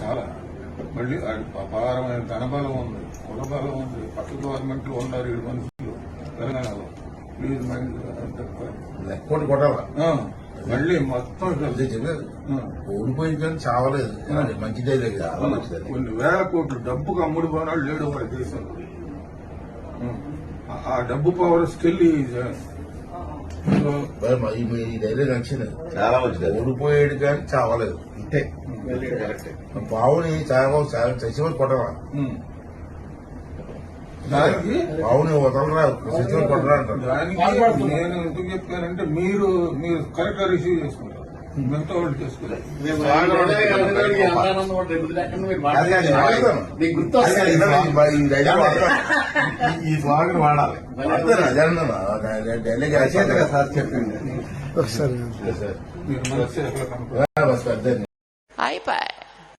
చాలా మళ్ళీ అపారమైన ధనబలం ఉంది, కులబలం ఉంది, పక్క గవర్నమెంట్ లో ఉన్నారు 7 మనుషులు తెలంగాణలో. ప్లీజ్ లెక్కోటి కొట్టాల మళ్ళీ మొత్తం ఓడిపోయింది కానీ చావలేదు. మంచిదే చాలా మంచిదే. కొన్ని వేల కోట్లు డబ్బుకు అమ్ముడు పోనాడు లేడు మన దేశంలో. ఆ డబ్బు పవర్ స్టిల్ ఈ డైలాగ్ నచ్చింది. చాలా మంచిది. ఓడిపోయాడు కానీ చావలేదు. ఇంతే పావుని చచ్చిపోయి కొట్టరా, పావుని వదలరా, చచ్చిపోయి కొట్టరా అంటారు. దానికి నేను ఎందుకు చెప్పానంటే మీరు కరెక్ట్ గా రిసీవ్ చేసుకుంటారు, మిగతా వాళ్ళు చేసుకుంటారు. ఈ స్వాగతం వాడాలి. డైలాగ్ సార్ చెప్పింది మీరు మనసు ఎట్లా కనుక అయిపోయి